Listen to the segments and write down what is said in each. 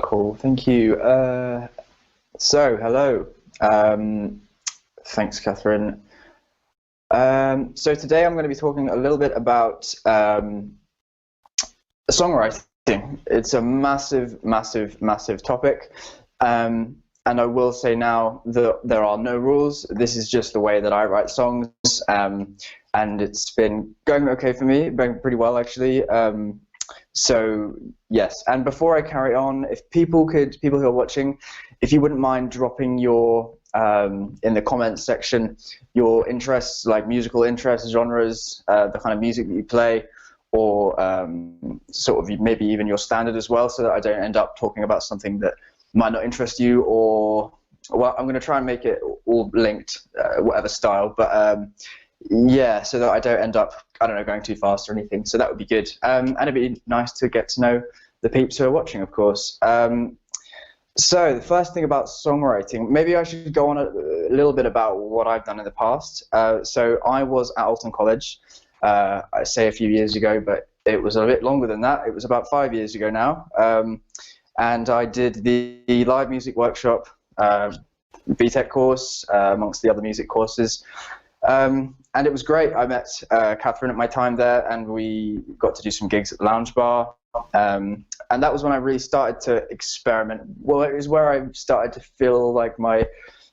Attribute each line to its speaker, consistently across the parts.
Speaker 1: Cool, thank you. Hello. Thanks, Catherine. So today I'm going to be talking a little bit about songwriting. It's a massive, massive, massive topic. And I will say now that there are no rules. This is just the way that I write songs. And it's been going okay for me, going pretty well actually. So yes, and before I carry on, if people who are watching, if you wouldn't mind dropping your in the comments section your interests, like musical interests, genres, the kind of music that you play, or sort of maybe even your standard as well, so that I don't end up talking about something that might not interest you. Or well, I'm going to try and make it all linked, whatever style, but yeah, so that I don't end up, I don't know, going too fast or anything. So that would be good. And it'd be nice to get to know the peeps who are watching, of course. So the first thing about songwriting, maybe I should go on a little bit about what I've done in the past. So I was at Alton College, I say a few years ago, but it was a bit longer than that. It was about 5 years ago now. And I did the live music workshop, BTEC course, amongst the other music courses. And it was great. I met Catherine at my time there, and we got to do some gigs at the Lounge Bar. And that was when I really started to experiment. Well, it was where I started to feel like my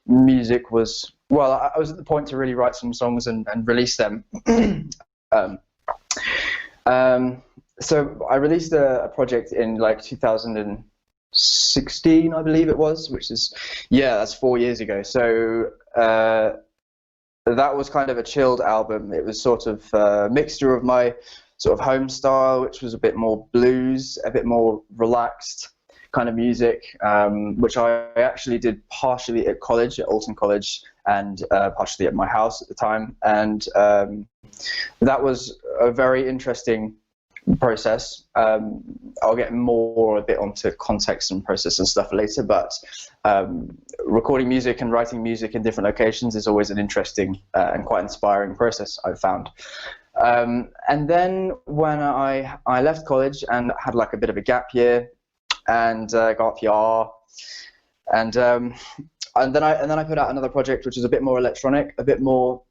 Speaker 1: music was, well, I was at the point to really write some songs and release them. So I released a project in like 2016, I believe it was, which is, yeah, that's 4 years ago. So that was kind of a chilled album. It was sort of a mixture of my sort of home style, which was a bit more blues, a bit more relaxed kind of music, which I actually did partially at college, at Alton College, and partially at my house at the time. And that was a very interesting process. I'll get a bit onto context and process and stuff later, but recording music and writing music in different locations is always an interesting and quite inspiring process, I've found. And then when I left college and had like a bit of a gap year and got PR, and then I put out another project which was a bit more electronic, a bit more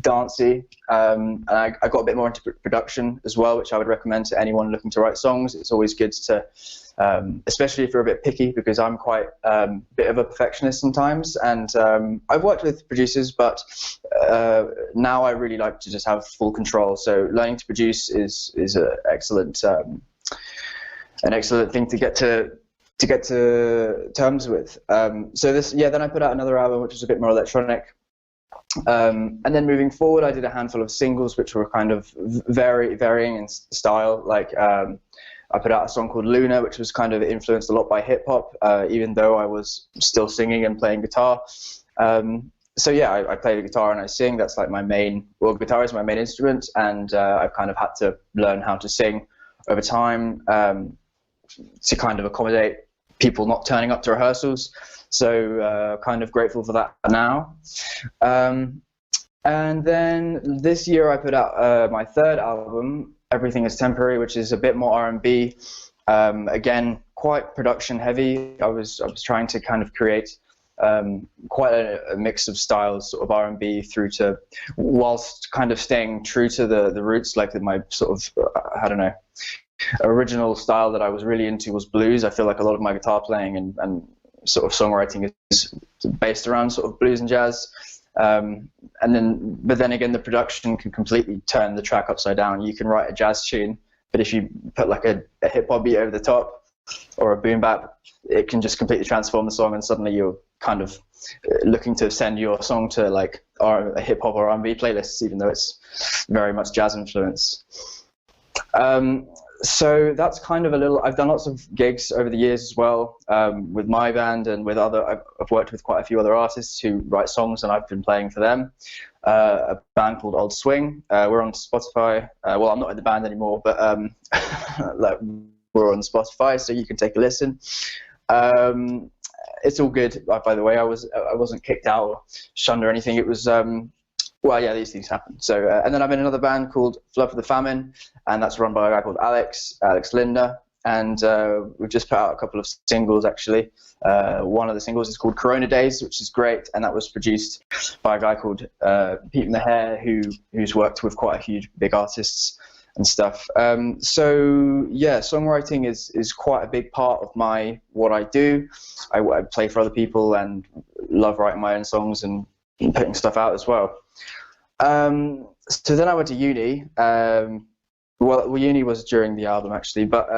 Speaker 1: dancey, and I got a bit more into production as well, which I would recommend to anyone looking to write songs. It's always good to, especially if you're a bit picky, because I'm quite a bit of a perfectionist sometimes, and I've worked with producers, but now I really like to just have full control. So learning to produce is an excellent thing to get to terms with. Then I put out another album which was a bit more electronic. And then moving forward, I did a handful of singles which were kind of varying in style. Like I put out a song called Luna, which was kind of influenced a lot by hip hop, even though I was still singing and playing guitar. So yeah, I play the guitar and I sing. That's like my main, well, guitar is my main instrument, and I've kind of had to learn how to sing over time to kind of accommodate people not turning up to rehearsals. So kind of grateful for that now. And then this year I put out my third album, Everything is Temporary, which is a bit more R&B. Again, quite production heavy. I was trying to kind of create quite a mix of styles, sort of R&B through to, whilst kind of staying true to the roots, like my sort of, I don't know, original style that I was really into was blues. I feel like a lot of my guitar playing and sort of songwriting is based around sort of blues and jazz. But then again, the production can completely turn the track upside down. You can write a jazz tune, but if you put like a hip hop beat over the top or a boom bap, it can just completely transform the song, and suddenly you're kind of looking to send your song to like a hip hop or R&B playlists, even though it's very much jazz influence. So that's kind of a little, I've done lots of gigs over the years as well, with my band and with I've worked with quite a few other artists who write songs, and I've been playing for them. A band called Old Swing. We're on Spotify. Well, I'm not in the band anymore, but like we're on Spotify, so you can take a listen. It's all good, by the way. I wasn't kicked out or shunned or anything. It was well, yeah, these things happen. So, and then I'm in another band called Flood for the Famine, and that's run by a guy called Alex Linder. and we've just put out a couple of singles actually. One of the singles is called Corona Days, which is great, and that was produced by a guy called Pete Maher, who's worked with quite a huge big artists and stuff. So yeah, songwriting is quite a big part of what I do. I play for other people and love writing my own songs and putting stuff out as well. So then I went to uni. Well, uni was during the album actually, but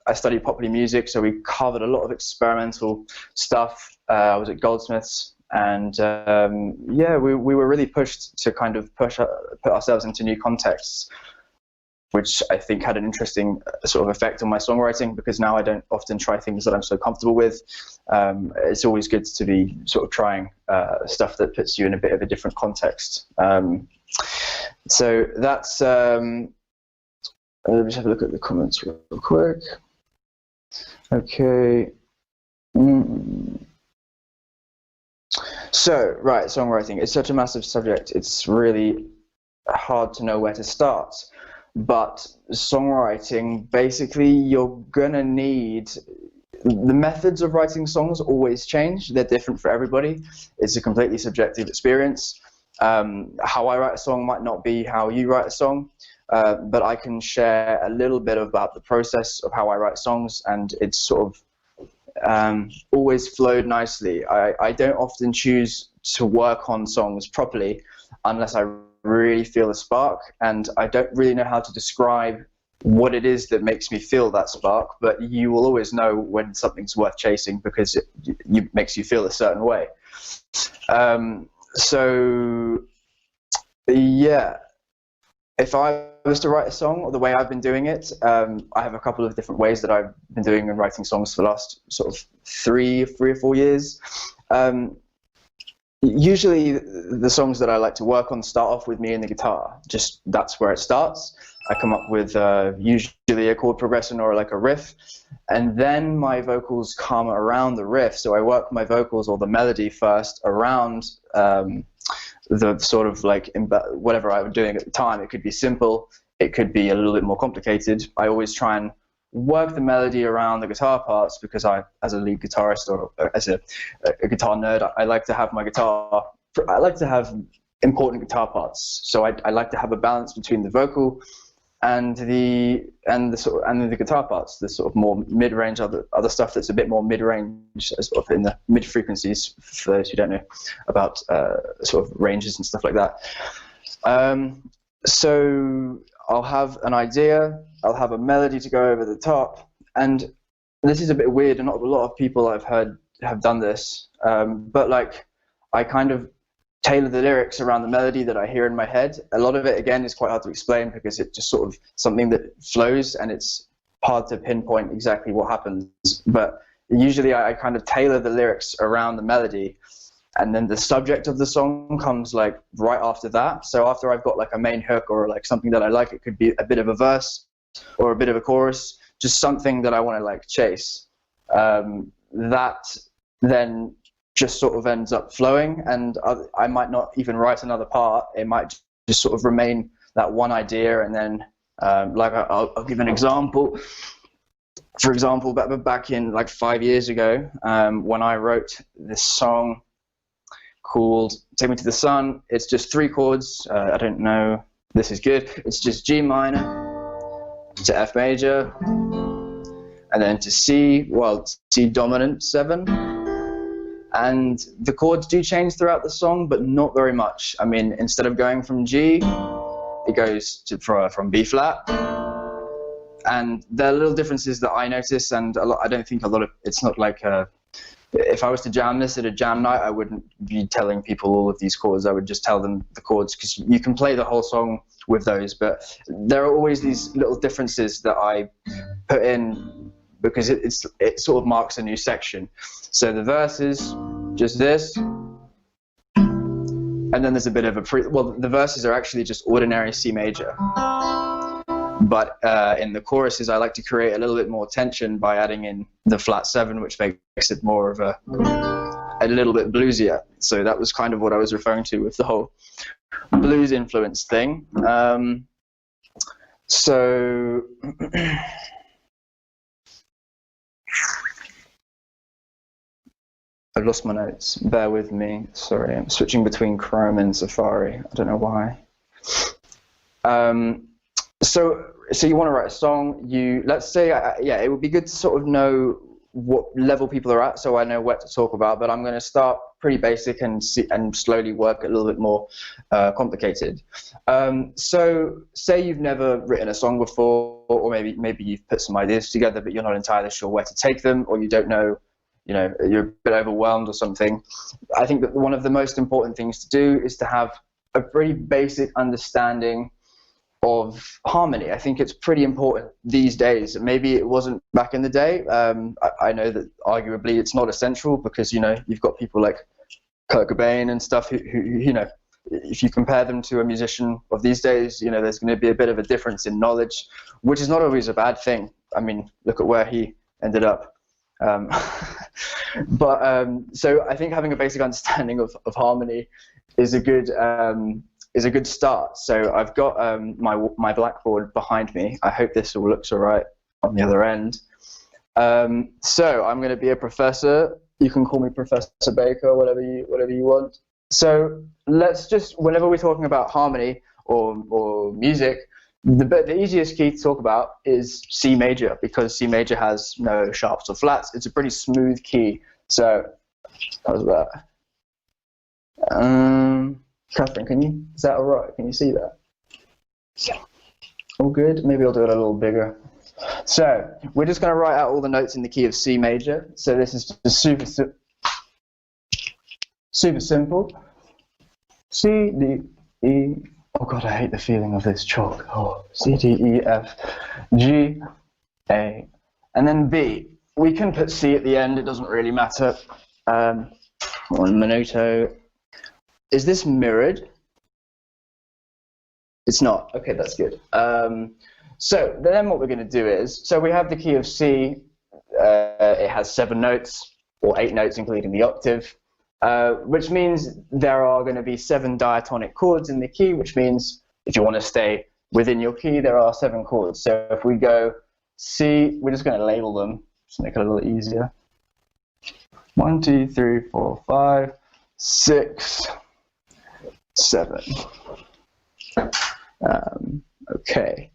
Speaker 1: I studied popular music, so we covered a lot of experimental stuff. I was at Goldsmiths, and yeah, we were really pushed to kind of put ourselves into new contexts, which I think had an interesting sort of effect on my songwriting, because now I don't often try things that I'm so comfortable with. It's always good to be sort of trying stuff that puts you in a bit of a different context. So that's, let me just have a look at the comments real quick. Okay. So, right, songwriting. It's such a massive subject. It's really hard to know where to start. But songwriting, basically, you're gonna need, the methods of writing songs always change. They're different for everybody. It's a completely subjective experience. How I write a song might not be how you write a song, but I can share a little bit about the process of how I write songs, and it's sort of always flowed nicely. I don't often choose to work on songs properly unless I really feel a spark, and I don't really know how to describe what it is that makes me feel that spark, but you will always know when something's worth chasing because it makes you feel a certain way. So yeah, if I was to write a song, or the way I've been doing it, I have a couple of different ways that I've been doing and writing songs for the last sort of three or 4 years. Usually the songs that I like to work on start off with me and the guitar. Just that's where it starts. I come up with usually a chord progression or like a riff, and then my vocals come around the riff. So I work my vocals or the melody first around the sort of like whatever I was doing at the time. It could be simple, it could be a little bit more complicated. I always try and work the melody around the guitar parts because as a lead guitarist or as a guitar nerd, I like to have my guitar, I like to have important guitar parts. So I like to have a balance between the vocal and the guitar parts, the sort of more mid-range, other stuff that's a bit more mid-range, sort of in the mid-frequencies, for those who don't know about sort of ranges and stuff like that. So I'll have an idea, I'll have a melody to go over the top, and this is a bit weird, and not a lot of people I've heard have done this, but like I kind of tailor the lyrics around the melody that I hear in my head. A lot of it, again, is quite hard to explain because it's just sort of something that flows, and it's hard to pinpoint exactly what happens. But usually I kind of tailor the lyrics around the melody, and then the subject of the song comes like right after that. So after I've got like a main hook or like something that I like, it could be a bit of a verse or a bit of a chorus, just something that I want to like chase. That then just sort of ends up flowing, and I might not even write another part. It might just sort of remain that one idea, and then like I'll give an example. For example, back in like 5 years ago, when I wrote this song called Take Me to the Sun, it's just 3 chords. I don't know, this is good. It's just G minor to F major, and then to C, well, C dominant 7. And the chords do change throughout the song, but not very much. I mean, instead of going from G, it goes from B flat. And there are little differences that I notice, and I don't think it's not like, if I was to jam this at a jam night, I wouldn't be telling people all of these chords. I would just tell them the chords, because you can play the whole song with those, but there are always these little differences that I put in because it sort of marks a new section. So the verse is just this, and then there's a bit of the verses are actually just ordinary C major. But in the choruses, I like to create a little bit more tension by adding in the flat 7, which makes it more of a little bit bluesier. So that was kind of what I was referring to with the whole blues influence thing. So I've lost my notes. Bear with me. Sorry, I'm switching between Chrome and Safari. I don't know why. So you want to write a song. Let's say, yeah, it would be good to sort of know what level people are at, so I know what to talk about. But I'm going to start pretty basic and slowly work a little bit more complicated. So say you've never written a song before, or maybe you've put some ideas together, but you're not entirely sure where to take them, or you don't know. You're a bit overwhelmed or something. I think that one of the most important things to do is to have a pretty basic understanding of harmony. I think it's pretty important these days. Maybe it wasn't back in the day. I know that arguably it's not essential because, you've got people like Kurt Cobain and stuff who if you compare them to a musician of these days, there's going to be a bit of a difference in knowledge, which is not always a bad thing. I mean, look at where he ended up. So I think having a basic understanding of harmony is a good start. So I've got my blackboard behind me. I hope this all looks all right on the other end. So I'm going to be a professor. You can call me Professor Baker, whatever you want. So let's just, whenever we're talking about harmony or music, the easiest key to talk about is C major, because C major has no sharps or flats. It's a pretty smooth key. So how's that? Catherine, is that all right? Can you see that? Yeah. All good? Maybe I'll do it a little bigger. So we're just going to write out all the notes in the key of C major. So this is just super simple. C, D, E. Oh God, I hate the feeling of this chalk. Oh, C, D, E, F, G, A, and then B. We can put C at the end. It doesn't really matter. Or Monoto. Is this mirrored? It's not. Okay, that's good. So then what we're going to do is, so we have the key of C. It has 7 notes, or 8 notes, including the octave, which means there are going to be 7 diatonic chords in the key, which means if you want to stay within your key, there are 7 chords. So if we go C, we're just going to label them, just make it a little easier. 1, 2, 3, 4, 5, 6, 7. Okay.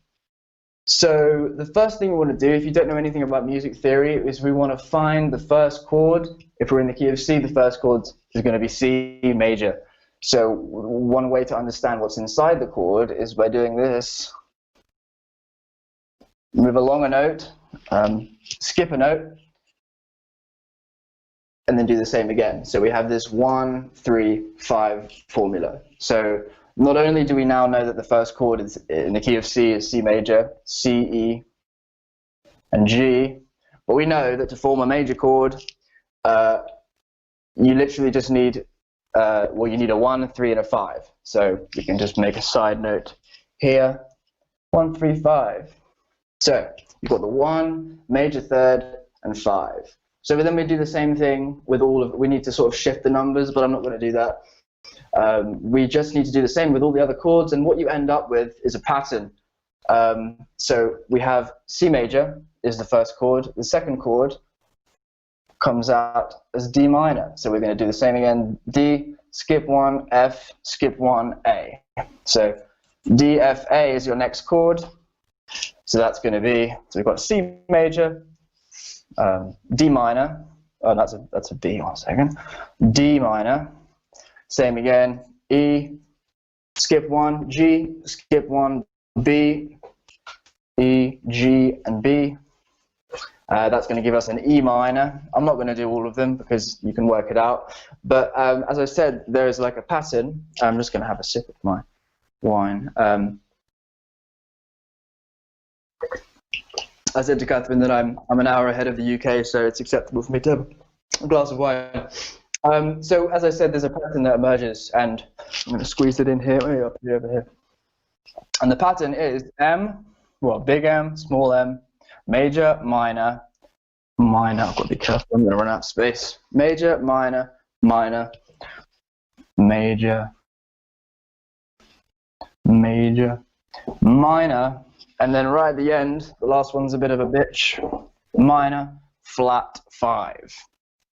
Speaker 1: So the first thing we want to do, if you don't know anything about music theory, is we want to find the first chord. If we're in the key of C, the first chord is going to be C major. So one way to understand what's inside the chord is by doing this. Move along a note, skip a note, and then do the same again. So we have this 1, 3, 5 formula. So not only do we now know that the first chord is in the key of C is C major, C, E, and G, but we know that to form a major chord, you literally just need, you need a 1, 3, and a 5. So we can just make a side note here, 1, 3, 5. So you've got the 1, major third, and 5. So then we do the same thing with we need to sort of shift the numbers, but I'm not going to do that. We just need to do the same with all the other chords, and what you end up with is a pattern. So we have C major is the first chord. The second chord comes out as D minor. So we're going to do the same again. D, skip 1, F, skip 1, A. So D, F, A is your next chord. So that's going to be, so we've got C major, D minor. Oh, that's a B, 1 second. D minor. Same again, E, skip 1, G, skip 1, B, E, G, and B. That's going to give us an E minor. I'm not going to do all of them because you can work it out. But as I said, there is like a pattern. I'm just going to have a sip of my wine. I said to Catherine that I'm an hour ahead of the UK, so it's acceptable for me to have a glass of wine. So as I said, there's a pattern that emerges, and I'm going to squeeze it in here, maybe up here, over here. And the pattern is M, well, big M, small m, major, minor, minor. I've got to be careful, I'm going to run out of space. Major, minor, minor, major, major, minor, and then right at the end, the last one's a bit of a bitch, minor, flat 5.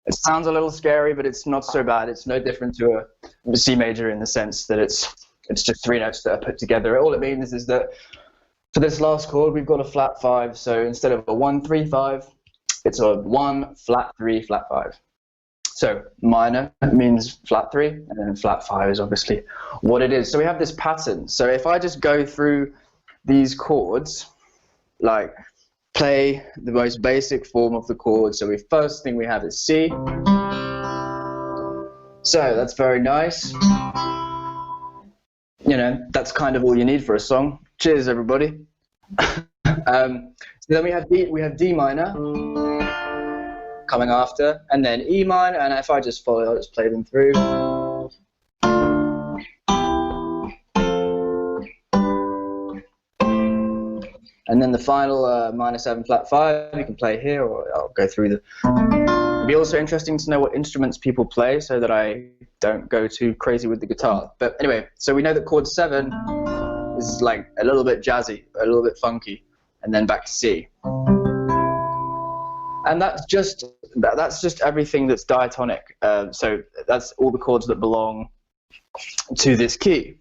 Speaker 1: It sounds a little scary, but it's not so bad. It's no different to a C major in the sense that it's just 3 notes that are put together. All it means is that for this last chord, we've got a flat 5. So instead of a 1, 3, 5, it's a 1, flat 3, flat 5. So minor means flat 3, and then flat 5 is obviously what it is. So we have this pattern. So if I just go through these chords, like play the most basic form of the chord. So first thing we have is C. So that's very nice. You know, that's kind of all you need for a song. Cheers, everybody. So then we have D minor coming after, and then E minor, and if I just follow, I'll just play them through. And then the final minor 7 flat 5, you can play here, or I'll go through the... It'd be also interesting to know what instruments people play so that I don't go too crazy with the guitar. But anyway, so we know that chord 7 is like a little bit jazzy, a little bit funky, and then back to C. And that's just everything that's diatonic. So that's all the chords that belong to this key.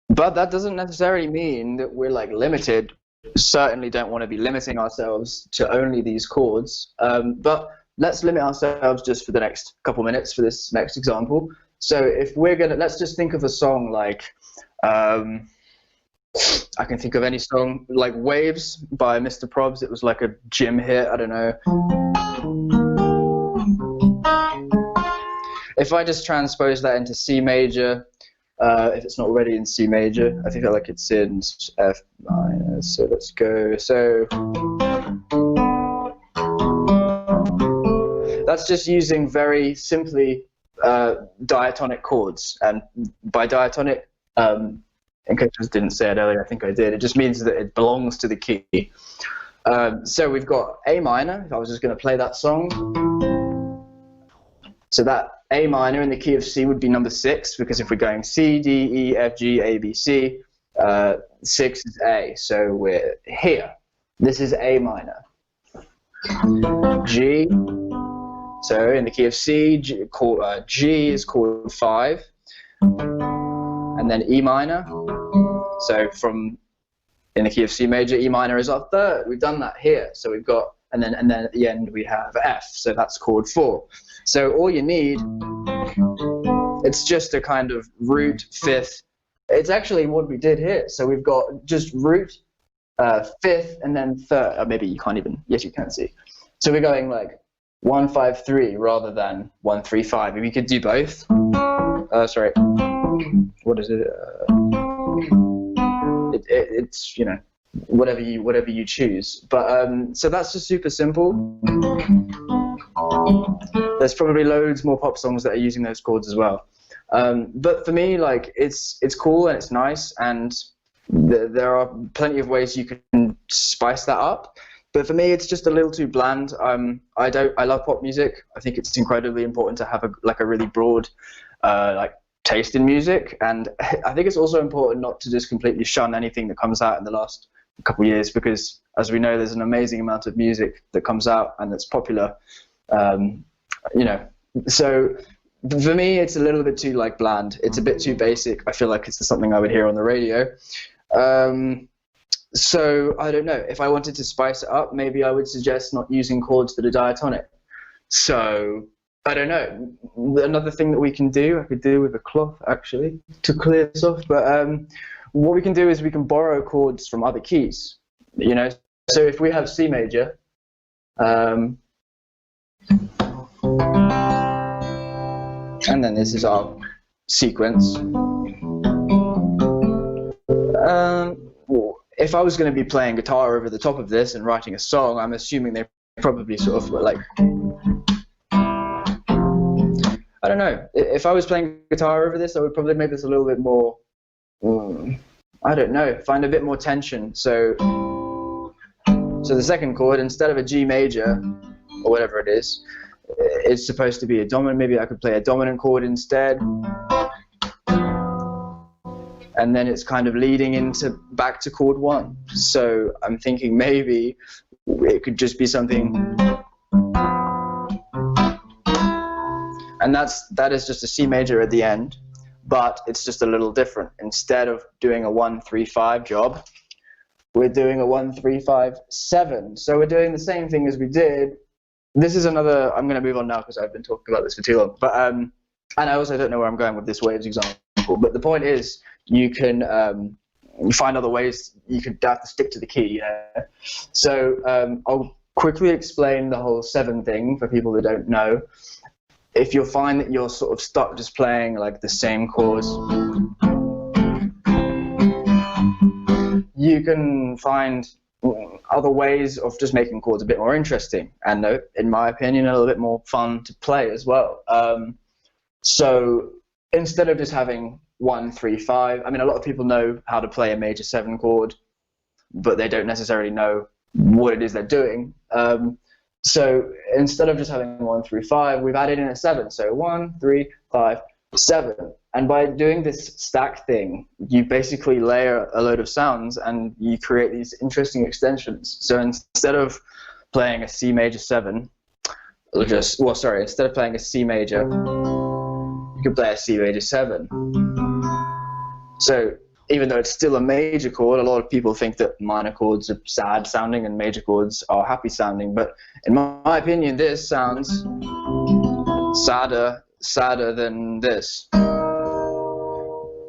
Speaker 1: But that doesn't necessarily mean that we're like limited. Certainly don't want to be limiting ourselves to only these chords. But let's limit ourselves just for the next couple minutes for this next example. So if we're gonna, let's just think of a song like, I can think of any song like Waves by Mr. Probs. It was like a gym hit, I don't know. If I just transpose that into C major, if it's not already in C major, I think like it's in F minor, so let's go. So that's just using very simply diatonic chords, and by diatonic, in case I didn't say it earlier, I think I did, it just means that it belongs to the key. So we've got A minor, if I was just going to play that song. So that A minor in the key of C would be number 6, because if we're going C, D, E, F, G, A, B, C, 6 is A, so we're here. This is A minor. G, so in the key of C, G is chord 5, and then E minor. So from in the key of C major, E minor is our 3rd. We've done that here. So we've got, and then at the end we have F. So that's chord 4. So all you need, it's just a kind of root 5th. It's actually what we did here. So we've got just root 5th and then 3rd. Or maybe you can't even. Yes, you can see. So we're going like 1, 5, 3 rather than 1, 3, 5. If we could do both. Sorry. What is it? It's, you know, whatever you choose. But so that's just super simple. There's probably loads more pop songs that are using those chords as well. But for me, like, it's cool and it's nice, and there are plenty of ways you can spice that up. But for me, it's just a little too bland. I love pop music. I think it's incredibly important to have a really broad like taste in music, and I think it's also important not to just completely shun anything that comes out in the last couple of years, because as we know, there's an amazing amount of music that comes out and that's popular. You know, so for me, it's a little bit too like bland. It's a bit too basic. I feel like it's something I would hear on the radio. So I don't know. If I wanted to spice it up, maybe I would suggest not using chords that are diatonic. So I don't know. Another thing that we can do, I could do with a cloth actually to clear this off. But what we can do is we can borrow chords from other keys. You know, so if we have C major, and then this is our sequence. If I was going to be playing guitar over the top of this and writing a song, I'm assuming they probably sort of like, I don't know. If I was playing guitar over this, I would probably make this a little bit more, I don't know, find a bit more tension. So the second chord, instead of a G major, or whatever it is, it's supposed to be a dominant. Maybe I could play a dominant chord instead. And then it's kind of leading into back to chord 1. So I'm thinking maybe it could just be something and that is just a C major at the end, but it's just a little different. Instead of doing a 1-3-5 job, we're doing a 1-3-5-7. So we're doing the same thing as we did. This is another. I'm going to move on now because I've been talking about this for too long. But and I also don't know where I'm going with this waves example. But the point is, you can find other ways. You could have to stick to the key. So I'll quickly explain the whole 7 thing for people that don't know. If you'll find that you're sort of stuck just playing like the same chords, you can find other ways of just making chords a bit more interesting and, in my opinion, a little bit more fun to play as well. So instead of just having 1-3-5, I mean, a lot of people know how to play a major 7 chord, but they don't necessarily know what it is they're doing. So instead of just having 1-3-5, we've added in a 7. So 1-3-5-7. And by doing this stack thing, you basically layer a load of sounds and you create these interesting extensions. So instead of playing a C major 7, instead of playing a C major, you can play a C major 7. So even though it's still a major chord, a lot of people think that minor chords are sad sounding and major chords are happy sounding. But in my opinion, this sounds sadder than this.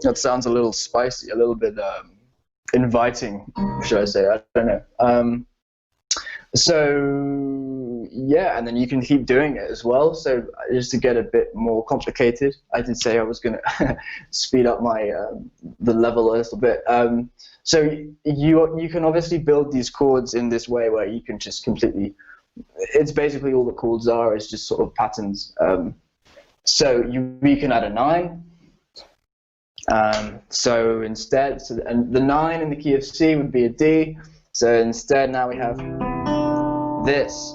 Speaker 1: That sounds a little spicy, a little bit inviting, should I say? I don't know. So yeah, and then you can keep doing it as well. So just to get a bit more complicated, I did say I was going to speed up my the level a little bit. So you can obviously build these chords in this way where you can just completely. It's basically all the chords are is just sort of patterns. So we can add a 9. So instead, and the 9 in the key of C would be a D. So instead, now we have this,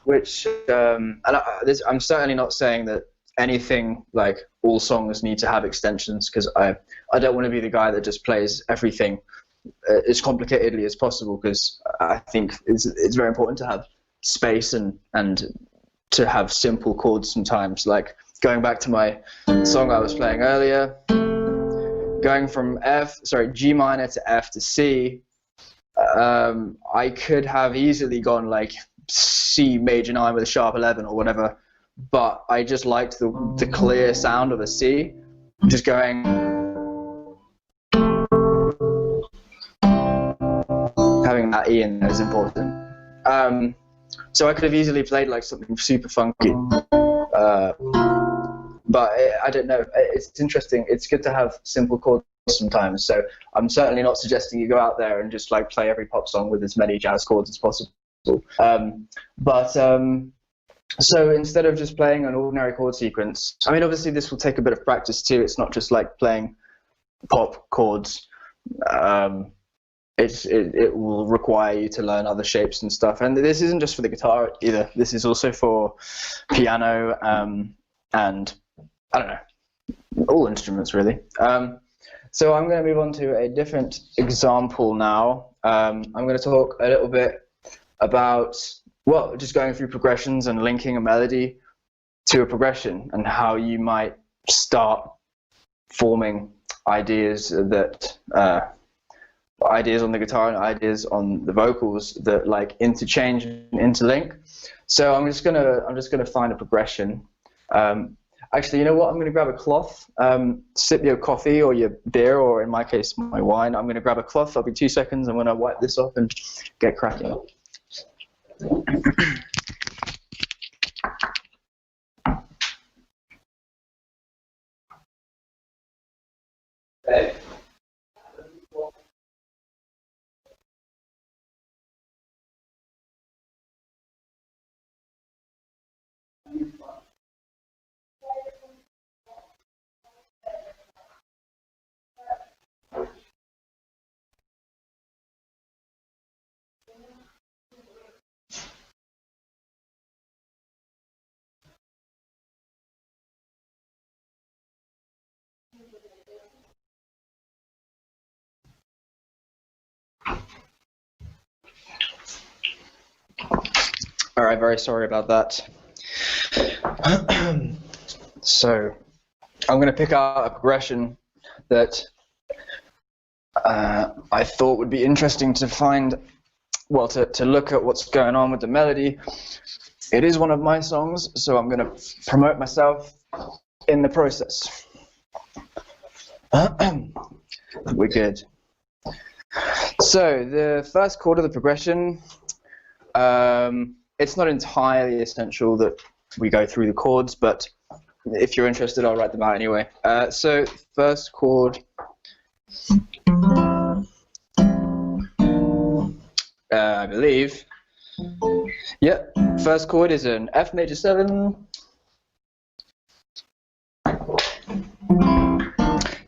Speaker 1: which I'm certainly not saying that anything like all songs need to have extensions, because I don't want to be the guy that just plays everything as complicatedly as possible, because I think it's very important to have space and to have simple chords sometimes. Like going back to my song I was playing earlier, going from G minor to F to C, I could have easily gone like C major 9 with a sharp 11 or whatever, but I just liked the clear sound of a C. Just going, having that E in there is important. So I could have easily played like something super funky, but I don't know. It's interesting. It's good to have simple chords sometimes. So I'm certainly not suggesting you go out there and just like play every pop song with as many jazz chords as possible. So instead of just playing an ordinary chord sequence, I mean, obviously this will take a bit of practice too. It's not just like playing pop chords. It will require you to learn other shapes and stuff. And this isn't just for the guitar either. This is also for piano and I don't know, all instruments really. So I'm going to move on to a different example now. I'm going to talk a little bit about, well, just going through progressions and linking a melody to a progression and how you might start forming ideas that ideas on the guitar and ideas on the vocals that like interchange and interlink. So I'm just gonna find a progression. Actually, you know what? I'm going to grab a cloth, sip your coffee or your beer, or in my case, my wine. I'm going to grab a cloth. I'll be 2 seconds. I'm going to wipe this off and get cracking. Okay. All right, very sorry about that. So I'm going to pick out a progression that I thought would be interesting to find, well, to look at what's going on with the melody. It is one of my songs, so I'm going to promote myself in the process. We're good. So the first chord of the progression, it's not entirely essential that we go through the chords, but if you're interested, I'll write them out anyway. So first chord, I believe, yep, first chord is an F major 7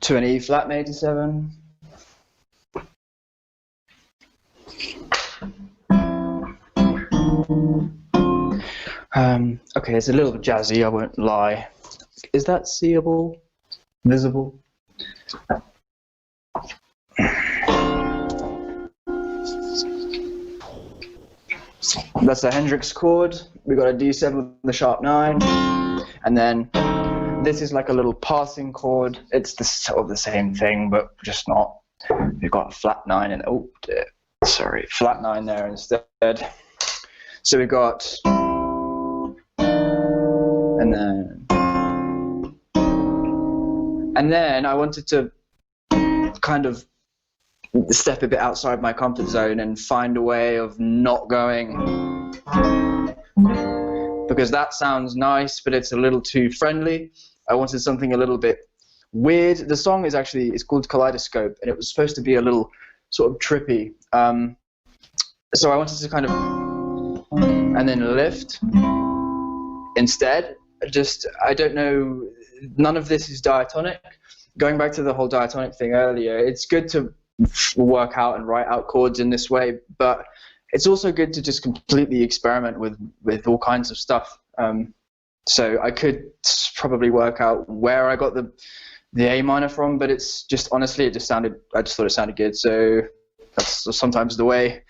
Speaker 1: to an E flat major 7. Okay, it's a little bit jazzy, I won't lie. Is that seeable? Visible? That's the Hendrix chord. We got a D7 with the sharp 9, and then this is like a little passing chord. It's sort of the same thing, but just not. We've got a flat 9 and flat 9 there instead. So we got, and then I wanted to kind of step a bit outside my comfort zone and find a way of not going, because that sounds nice, but it's a little too friendly. I wanted something a little bit weird. The song is actually, it's called Kaleidoscope, and it was supposed to be a little sort of trippy. So I wanted to kind of, and then lift instead. Just, I don't know, none of this is diatonic. Going back to the whole diatonic thing earlier, it's good to work out and write out chords in this way, but it's also good to just completely experiment with all kinds of stuff. So I could probably work out where I got the A minor from, but it's just, honestly, I just thought it sounded good, so that's sometimes the way.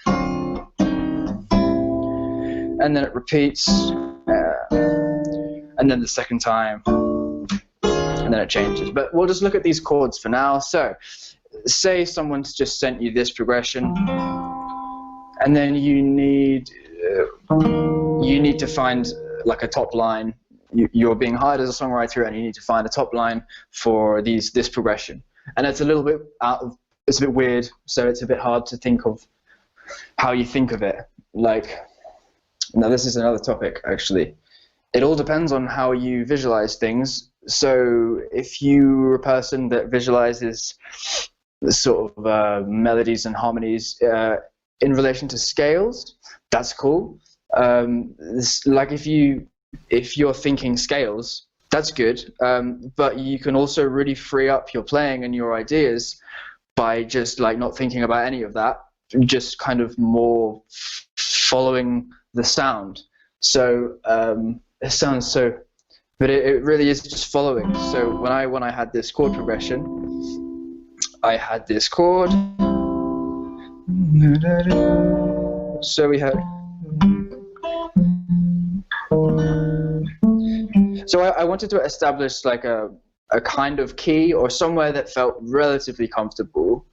Speaker 1: And then it repeats, and then the second time, and then it changes. But we'll just look at these chords for now. So say someone's just sent you this progression, and then you need to find like a top line. You're being hired as a songwriter, and you need to find a top line for this progression. And it's a little bit it's a bit weird, so it's a bit hard to think of how you think of it. Like, now this is another topic actually. It all depends on how you visualize things. So if you're a person that visualizes the sort of melodies and harmonies in relation to scales, that's cool. Like if you're thinking scales, that's good. But you can also really free up your playing and your ideas by just like not thinking about any of that, just kind of more following the sound. So it sounds so, but it really is just following. So when I had this chord progression, I had this chord. So we had. So I wanted to establish like a kind of key or somewhere that felt relatively comfortable.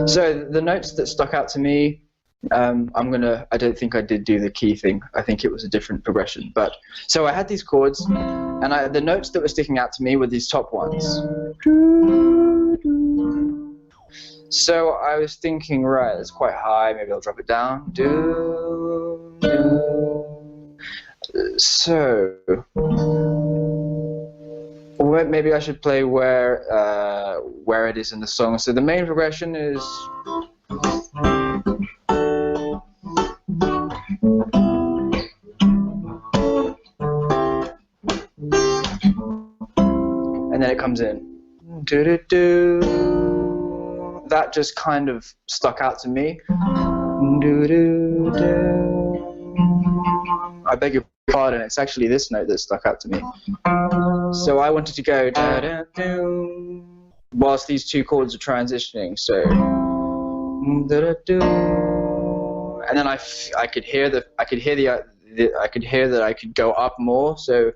Speaker 1: So the notes that stuck out to me, I don't think I did do the key thing. I think it was a different progression. But so I had these chords, and the notes that were sticking out to me were these top ones. So I was thinking, right, that's quite high. Maybe I'll drop it down. So maybe I should play where it is in the song. So the main progression is. And then it comes in. That just kind of stuck out to me. I beg your pardon, it's actually this note that stuck out to me. So I wanted to go whilst these two chords are transitioning. So and then I could hear the I could hear that I could go up more. So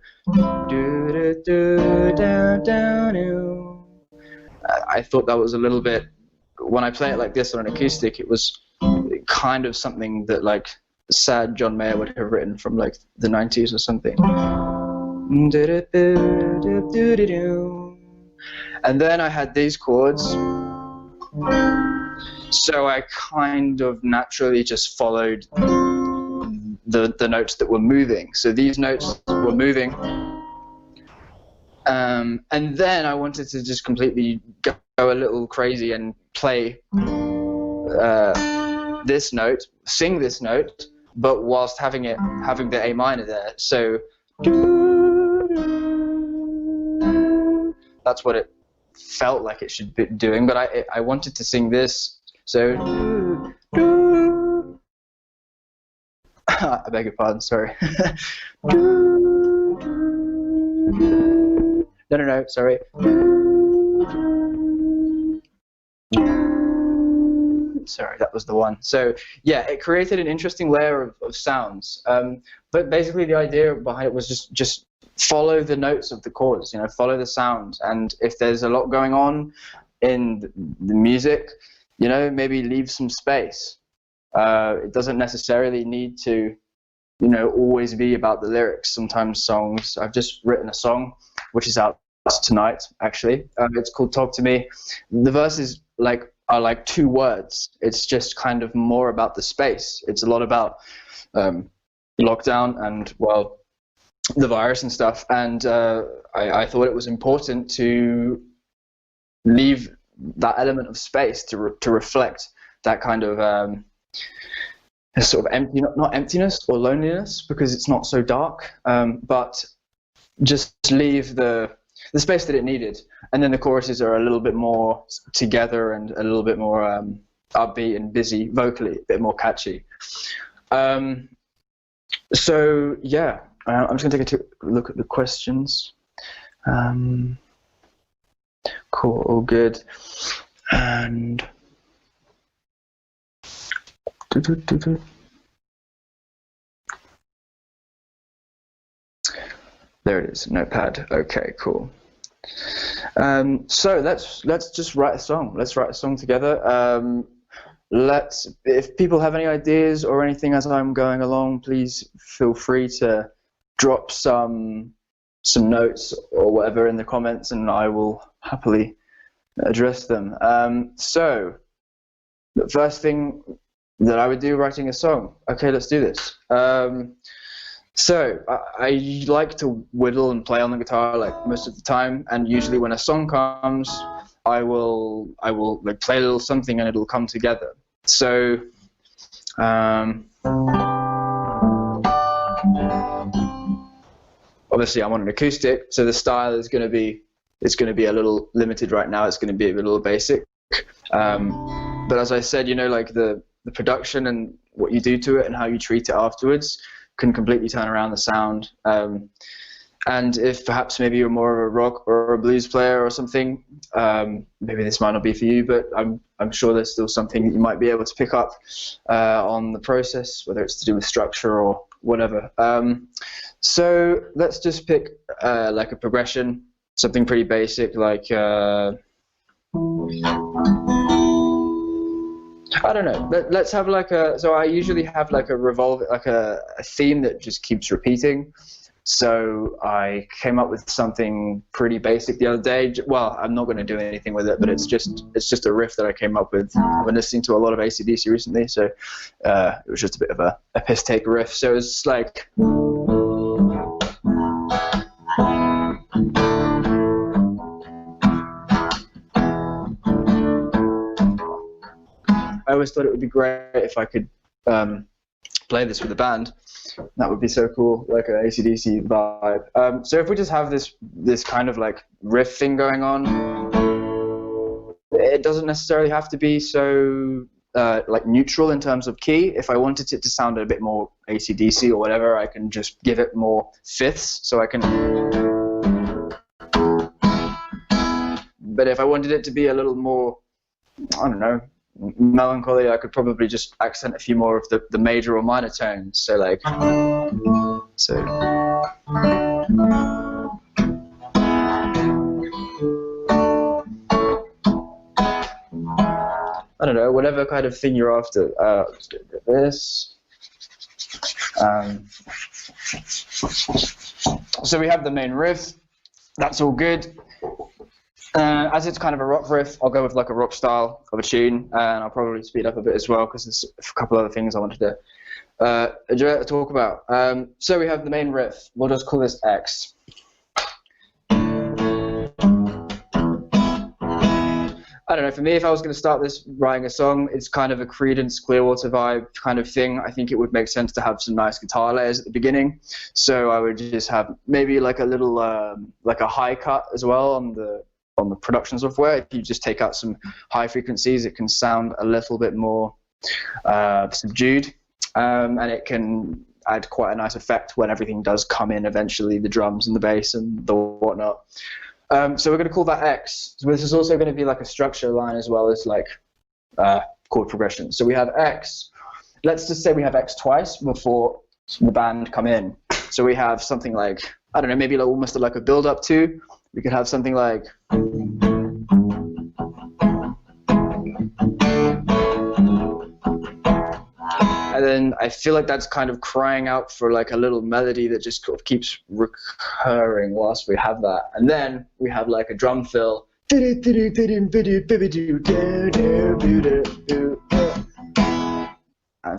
Speaker 1: I thought that was a little bit, when I play it like this on an acoustic, it was kind of something that like sad John Mayer would have written from like the 90s or something. And then I had these chords, so I kind of naturally just followed the notes that were moving. So these notes were moving, and then I wanted to just completely go a little crazy and play this note, sing this note, but whilst having the A minor there. So that's what it felt like it should be doing, but I wanted to sing this. So I beg your pardon, sorry. No, sorry. Sorry, that was the one. So yeah, it created an interesting layer of sounds. But basically the idea behind it was just follow the notes of the chords, follow the sound. And if there's a lot going on in the music, maybe leave some space. It doesn't necessarily need to, always be about the lyrics. Sometimes songs, I've just written a song, which is out tonight, actually. It's called Talk to Me. The verses are like 2 words. It's just kind of more about the space. It's a lot about lockdown and, well, the virus and stuff. And I thought it was important to leave that element of space to reflect that kind of sort of empty, not emptiness or loneliness, because it's not so dark, but just leave the space that it needed. And then the choruses are a little bit more together and a little bit more upbeat and busy vocally, a bit more catchy. So yeah, I'm just going to take a look at the questions. Cool, all good. And there it is, notepad. Okay, cool. So let's just write a song. Let's write a song together. If people have any ideas or anything as I'm going along, please feel free to drop some notes or whatever in the comments, and I will happily address them. So the first thing that I would do writing a song. Okay, let's do this. So I like to whittle and play on the guitar like most of the time, and usually when a song comes, I will like play a little something and it'll come together. So obviously I'm on an acoustic, so the style is going to be a little limited right now. It's going to be a little basic, but as I said, like the production and what you do to it and how you treat it afterwards can completely turn around the sound. And if perhaps maybe you're more of a rock or a blues player or something, maybe this might not be for you, but I'm sure there's still something that you might be able to pick up on the process, whether it's to do with structure or whatever. So let's just pick like a progression, something pretty basic, like I don't know. Let's have like so I usually have like a theme that just keeps repeating. So I came up with something pretty basic the other day. Well, I'm not going to do anything with it, but it's just a riff that I came up with. I've been listening to a lot of AC/DC recently, so it was just a bit of a piss take riff. So it's like. I always thought it would be great if I could play this with a band. That would be so cool, like an AC/DC vibe. So if we just have this kind of like riff thing going on, it doesn't necessarily have to be so like neutral in terms of key. If I wanted it to sound a bit more AC/DC or whatever, I can just give it more fifths, so I can. But if I wanted it to be a little more, I don't know, melancholy, I could probably just accent a few more of the major or minor tones. So like, so. I don't know, whatever kind of thing you're after. This. So we have the main riff. That's all good. As it's kind of a rock riff, I'll go with like a rock style of a tune, and I'll probably speed up a bit as well because there's a couple other things I wanted to talk about. So we have the main riff. We'll just call this X. I don't know, for me, if I was going to start this writing a song, it's kind of a Creedence Clearwater vibe kind of thing. I think it would make sense to have some nice guitar layers at the beginning. So I would just have maybe like a little, like a high cut as well on the production software. If you just take out some high frequencies, it can sound a little bit more subdued, and it can add quite a nice effect when everything does come in eventually, the drums and the bass and the whatnot. So we're going to call that X. So this is also going to be like a structure line as well as like chord progression. So we have X. Let's just say we have X twice before the band come in. So we have something like, I don't know, maybe like almost like a build up to. We could have something like. And then I feel like that's kind of crying out for like a little melody that just sort of keeps recurring whilst we have that. And then we have like a drum fill. I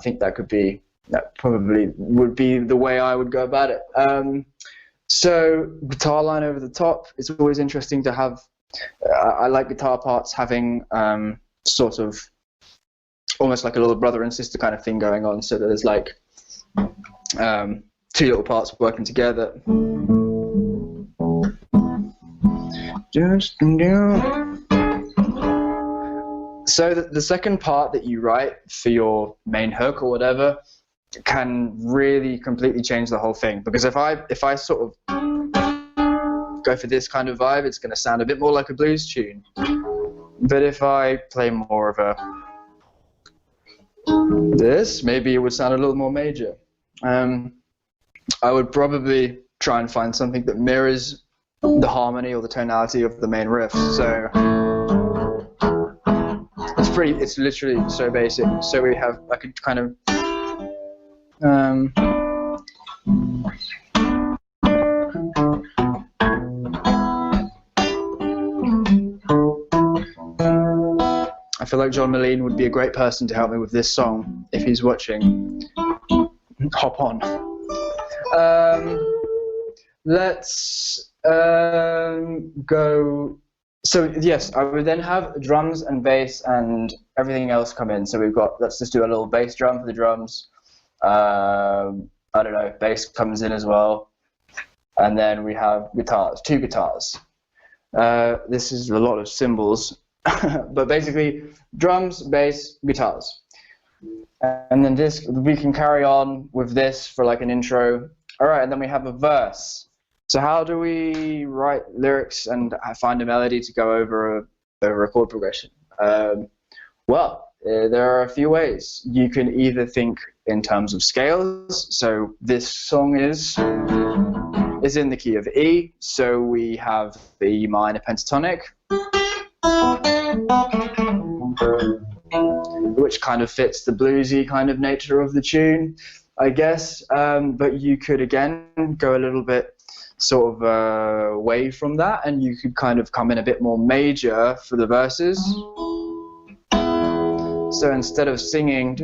Speaker 1: think that probably would be the way I would go about it. So guitar line over the top. It's always interesting to have. I like guitar parts having sort of almost like a little brother and sister kind of thing going on, so that there's like two little parts working together. So the second part that you write for your main hook or whatever can really completely change the whole thing, because if I sort of go for this kind of vibe, it's going to sound a bit more like a blues tune. But if I play more of a this, maybe it would sound a little more major. I would probably try and find something that mirrors the harmony or the tonality of the main riff. So it's literally so basic. So we have like a kind of I feel like John Moline would be a great person to help me with this song if he's watching. Hop on. Let's go. So yes, I would then have drums and bass and everything else come in. So we've got, let's just do a little bass drum for the drums. I don't know, bass comes in as well. And then we have guitars, two guitars. This is a lot of cymbals. But basically, drums, bass, guitars. And then this, we can carry on with this for like an intro. All right, and then we have a verse. So how do we write lyrics and find a melody to go over a chord progression? Well, there are a few ways. You can either think in terms of scales. So this song is in the key of E. So we have the E minor pentatonic, which kind of fits the bluesy kind of nature of the tune, I guess. But you could again go a little bit sort of away from that, and you could kind of come in a bit more major for the verses. So instead of singing,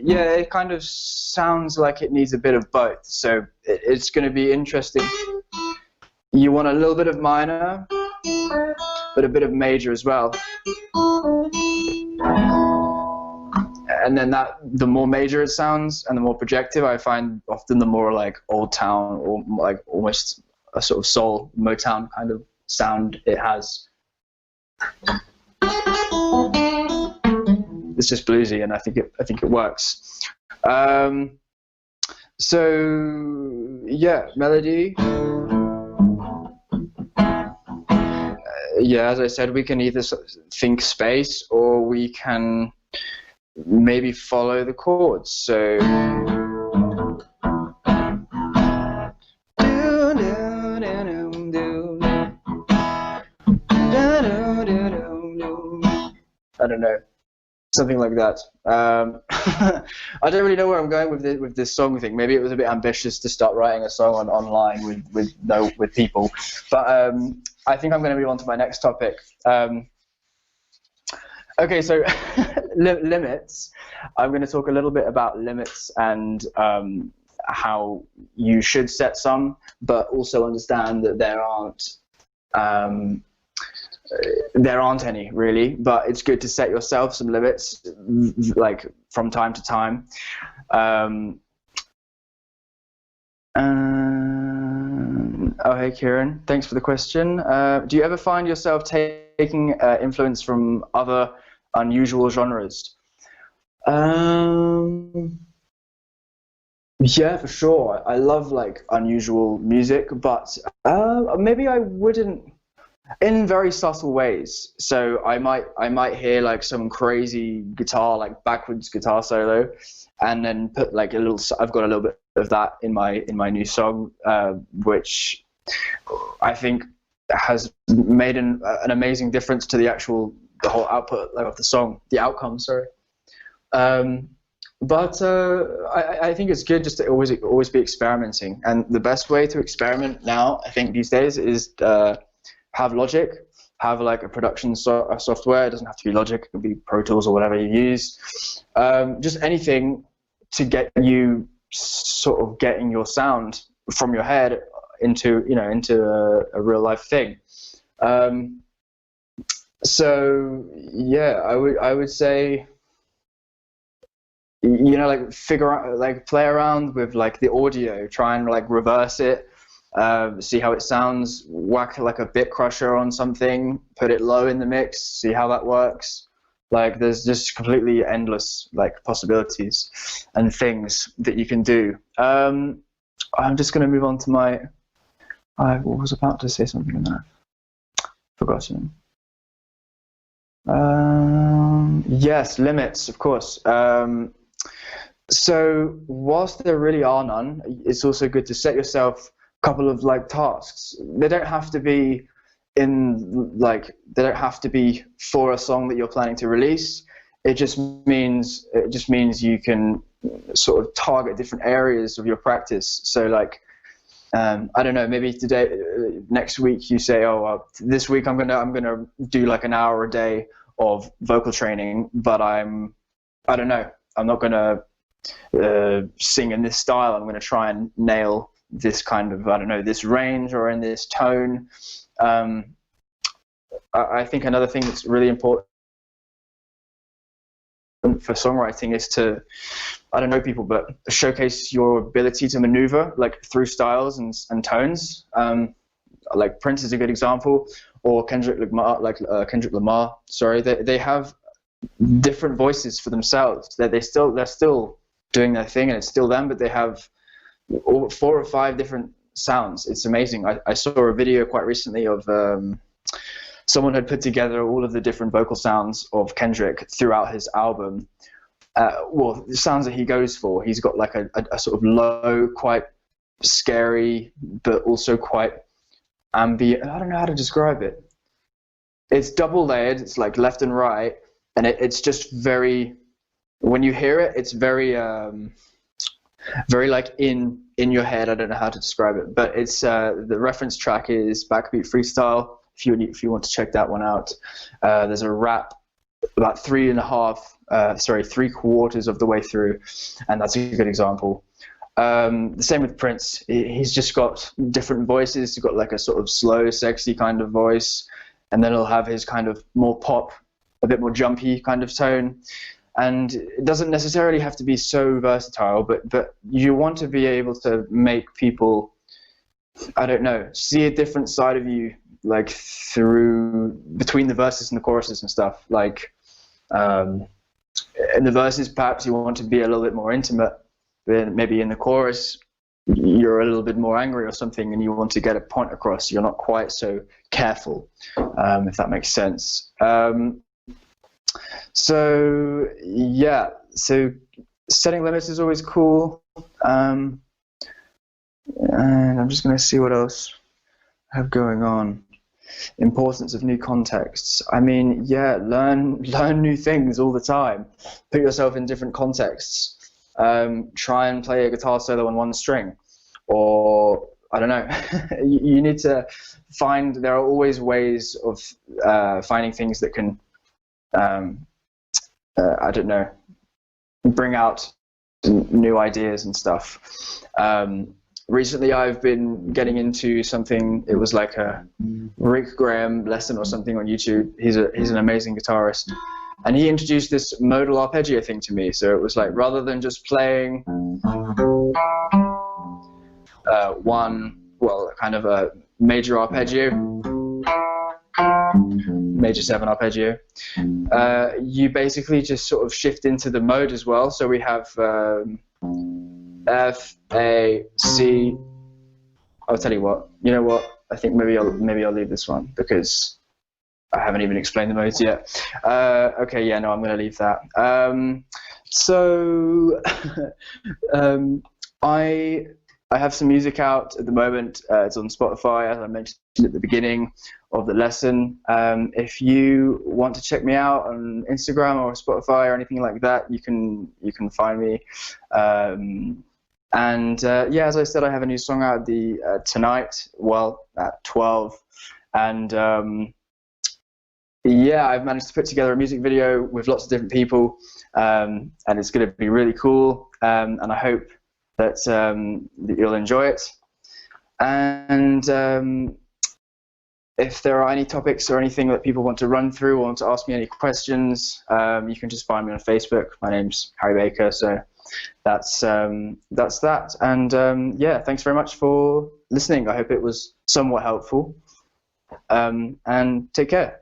Speaker 1: yeah, it kind of sounds like it needs a bit of both. So it's going to be interesting. You want a little bit of minor, but a bit of major as well. And then the more major it sounds and the more projective, I find often the more like Old Town or like almost a sort of soul Motown kind of sound it has. It's just bluesy, and I think it works. So yeah, melody. Yeah, as I said, we can either think space or we can maybe follow the chords. So I don't know, something like that. I don't really know where I'm going with this song thing. Maybe it was a bit ambitious to start writing a song online with people, but I think I'm going to move on to my next topic. Okay, so limits. I'm going to talk a little bit about limits and how you should set some, but also understand that there aren't any really, but it's good to set yourself some limits, like from time to time. Oh, hey, Kieran, thanks for the question. Do you ever find yourself taking influence from other unusual genres? Yeah, for sure. I love like unusual music, but maybe I wouldn't, in very subtle ways. So I might hear like some crazy guitar, like backwards guitar solo, and then put like I've got a little bit of that in my new song, which I think has made an amazing difference to the whole output, like, of the song, the outcome. Sorry. But I think it's good just to always be experimenting, and the best way to experiment now, I think these days, is have Logic, have like a production software. It doesn't have to be Logic; it can be Pro Tools or whatever you use. Just anything to get you sort of getting your sound from your head into a real life thing. So yeah, I would say, like play around with like the audio, try and like reverse it, see how it sounds, whack like a bit crusher on something, put it low in the mix, see how that works. Like there's just completely endless like possibilities and things that you can do. I'm just going to move on to I was about to say something in there. Forgotten. Yes, limits, of course. So whilst there really are none, it's also good to set yourself a couple of like tasks. They don't have to be for a song that you're planning to release. It just means you can sort of target different areas of your practice. So like, I don't know, maybe next week you say, this week I'm gonna do like an hour a day of vocal training, but I don't know, I'm not gonna sing in this style. I'm gonna try and nail this kind of, I don't know, this range or in this tone. I think another thing that's really important for songwriting is to, I don't know people, but showcase your ability to maneuver like through styles and tones. Like Prince is a good example, or Kendrick Lamar. Sorry, they have different voices for themselves. They're still doing their thing, and it's still them, but they have 4 or 5 different sounds. It's amazing. I saw a video quite recently of someone had put together all of the different vocal sounds of Kendrick throughout his album. The sounds that he goes for, he's got like a sort of low, quite scary, but also quite ambient. I don't know how to describe it. It's double layered. It's like left and right, and it's just very. When you hear it, it's very, very like in your head. I don't know how to describe it, but it's the reference track is Backbeat Freestyle. If you want to check that one out, there's a rap about 3/4 of the way through, and that's a good example. The same with Prince. He's just got different voices. He's got like a sort of slow, sexy kind of voice, and then he'll have his kind of more pop, a bit more jumpy kind of tone. And it doesn't necessarily have to be so versatile, but you want to be able to make people, I don't know, see a different side of you, like between the verses and the choruses and stuff. Like in the verses, perhaps you want to be a little bit more intimate, then maybe in the chorus you're a little bit more angry or something, and you want to get a point across. You're not quite so careful, if that makes sense. So yeah, so setting limits is always cool. And I'm just going to see what else I have going on. Importance of new contexts. I mean, yeah, learn new things all the time. Put yourself in different contexts. Try and play a guitar solo on one string, or I don't know. You need to find. There are always ways of finding things that can, I don't know, bring out new ideas and stuff. Recently, I've been getting into something. It was like a Rick Graham lesson or something on YouTube. He's an amazing guitarist, and he introduced this modal arpeggio thing to me. So it was like, rather than just playing kind of a major arpeggio, major 7 arpeggio, you basically just sort of shift into the mode as well. So we have F, A, C. I'll tell you what. You know what? I think maybe I'll leave this one because I haven't even explained the modes yet. Okay, yeah, no, I'm going to leave that. So I have some music out at the moment. It's on Spotify, as I mentioned at the beginning of the lesson. If you want to check me out on Instagram or Spotify or anything like that, you can find me. Yeah, as I said, I have a new song out tonight, well, at 12. And yeah, I've managed to put together a music video with lots of different people, and it's going to be really cool. And I hope that you'll enjoy it. And if there are any topics or anything that people want to run through or want to ask me any questions, you can just find me on Facebook. My name's Harry Baker, so that's that. And yeah, thanks very much for listening. I hope it was somewhat helpful. And take care.